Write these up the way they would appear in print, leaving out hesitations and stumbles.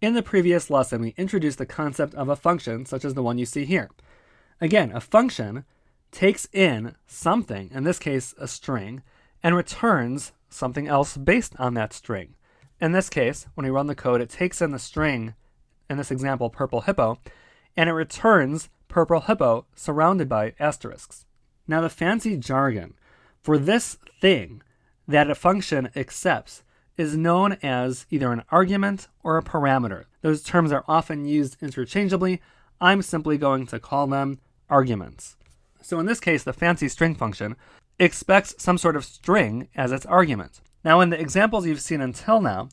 In the previous lesson, we introduced the concept of a function, such as the one you see here. Again, a function takes in something, in this case a string, and returns something else based on that string. In this case, when we run the code, it takes in the string, in this example, purple hippo, and it returns purple hippo surrounded by asterisks. Now the fancy jargon for this thing that a function accepts is known as either an argument or a parameter. Those terms are often used interchangeably. I'm simply going to call them arguments. So in this case, the fancy string function expects some sort of string as its argument. Now in the examples you've seen until now,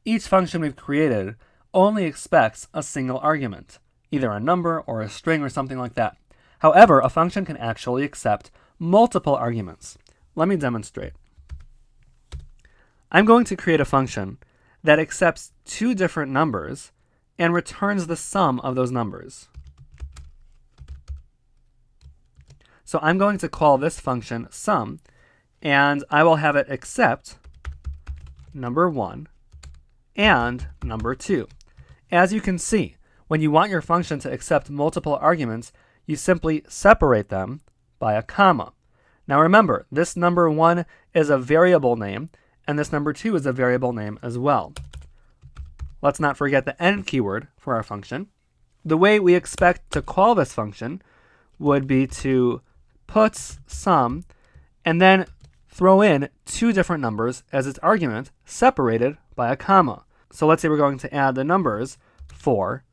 each function we've created only expects a single argument, either a number or a string or something like that. However, a function can actually accept multiple arguments. Let me demonstrate. I'm going to create a function that accepts two different numbers and returns the sum of those numbers. So I'm going to call this function sum, and I will have it accept number 1 and number 2. As you can see, when you want your function to accept multiple arguments, you simply separate them by a comma. Now remember, this number 1 is a variable name, and this number 2 is a variable name as well. Let's not forget the end keyword for our function. The way we expect to call this function would be to put sum and then throw in two different numbers as its argument separated by a comma. So let's say we're going to add the numbers 4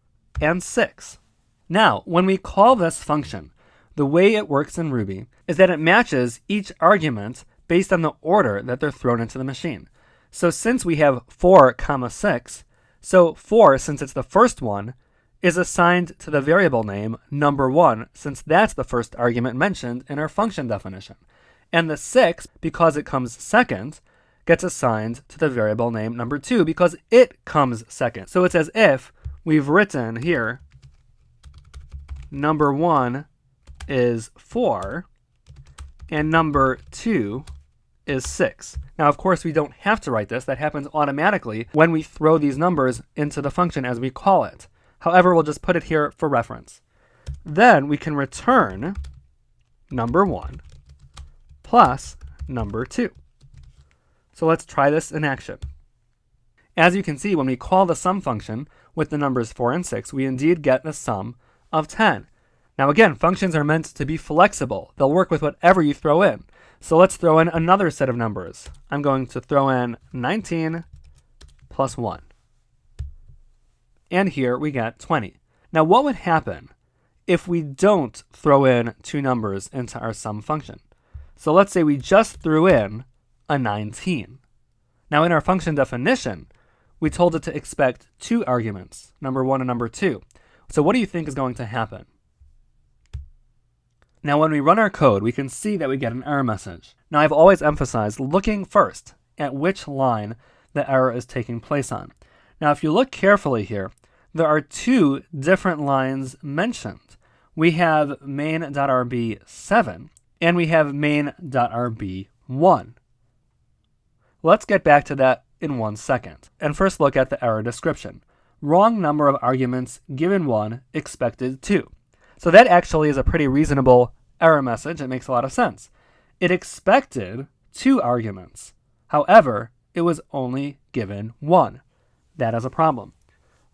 and 6. Now, when we call this function, the way it works in Ruby is that it matches each argument based on the order that they're thrown into the machine. So since we have 4, 6, so 4, since it's the first one, is assigned to the variable name number 1, since that's the first argument mentioned in our function definition. And the 6, because it comes second, gets assigned to the variable name number 2, because it comes second. So it's as if we've written here, number 1 is 4, and number 2 is 6. Now, of course, we don't have to write this. That happens automatically when we throw these numbers into the function as we call it. However, we'll just put it here for reference. Then we can return number 1 plus number 2. So let's try this in action. As you can see, when we call the sum function with the numbers 4 and 6, we indeed get the sum of 10. Now again, functions are meant to be flexible. They'll work with whatever you throw in. So let's throw in another set of numbers. I'm going to throw in 19 plus 1. And here we get 20. Now what would happen if we don't throw in two numbers into our sum function? So let's say we just threw in a 19. Now in our function definition, we told it to expect two arguments, number 1 and number 2. So what do you think is going to happen? Now when we run our code, we can see that we get an error message. Now I've always emphasized looking first at which line the error is taking place on. Now if you look carefully here, there are two different lines mentioned. We have main.rb7 and we have main.rb1. Let's get back to that in 1 second. And first look at the error description. Wrong number of arguments given 1, expected 2. So that actually is a pretty reasonable error message. It makes a lot of sense. It expected 2 arguments. However, it was only given 1. That is a problem.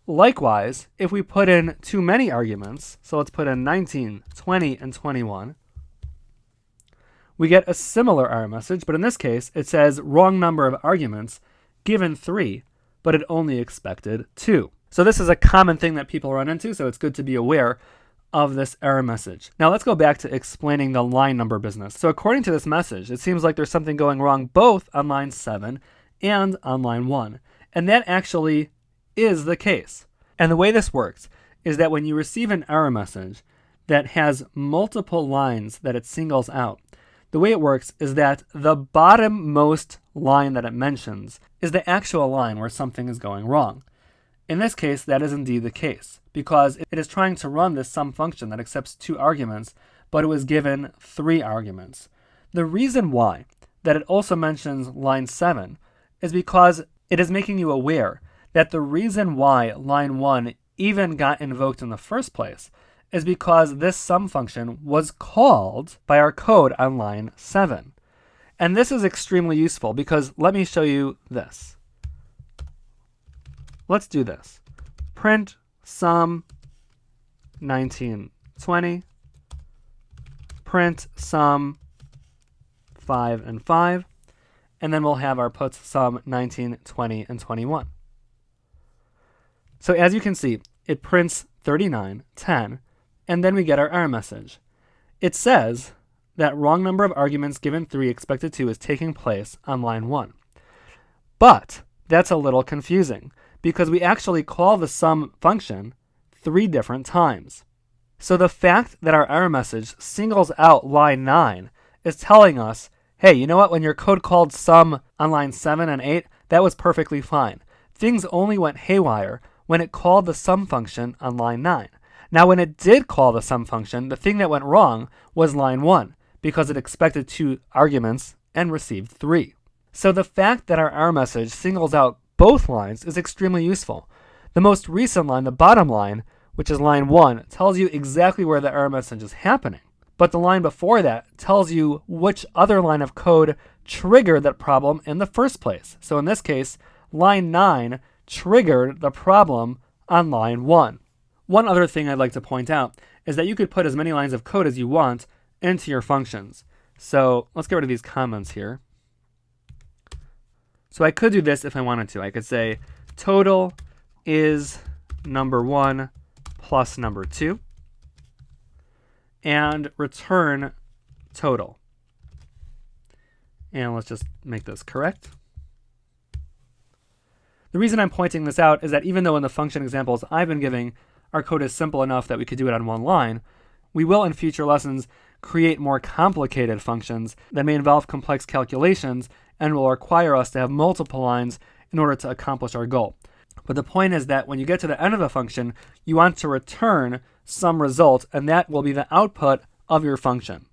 Likewise, if we put in too many arguments, so let's put in 19, 20, and 21, we get a similar error message, but in this case, it says wrong number of arguments given 3, but it only expected 2. So this is a common thing that people run into, so it's good to be aware of this error message. Now let's go back to explaining the line number business. So according to this message, it seems like there's something going wrong both on line 7 and on line 1. And that actually is the case. And the way this works is that when you receive an error message that has multiple lines that it singles out, the way it works is that the bottommost line that it mentions is the actual line where something is going wrong. In this case, that is indeed the case, because it is trying to run this sum function that accepts 2 arguments, but it was given 3 arguments. The reason why that it also mentions line 7 is because it is making you aware that the reason why line 1 even got invoked in the first place is because this sum function was called by our code on line 7. And this is extremely useful because let me show you this. Let's do this. Print sum 1920, print sum 5 and 5, and then we'll have our puts sum 19, 20, and 21. So as you can see, it prints 39, 10, and then we get our error message. It says that wrong number of arguments given 3 expected 2 is taking place on line 1. But that's a little confusing because we actually call the sum function 3 different times. So the fact that our error message singles out line 9 is telling us, hey, you know what? When your code called sum on line 7 and 8, that was perfectly fine. Things only went haywire when it called the sum function on line 9. Now, when it did call the sum function, the thing that went wrong was line 1 because it expected 2 arguments and received 3. So the fact that our error message singles out both lines is extremely useful. The most recent line, the bottom line, which is line 1, tells you exactly where the error message is happening. But the line before that tells you which other line of code triggered that problem in the first place. So in this case, line 9 triggered the problem on line 1. One other thing I'd like to point out is that you could put as many lines of code as you want into your functions. So let's get rid of these comments here. So I could do this if I wanted to. I could say total is number 1 plus number 2 and return total. And let's just make this correct. The reason I'm pointing this out is that even though in the function examples I've been giving, our code is simple enough that we could do it on one line, we will in future lessons create more complicated functions that may involve complex calculations and will require us to have multiple lines in order to accomplish our goal. But the point is that when you get to the end of the function, you want to return some result, and that will be the output of your function.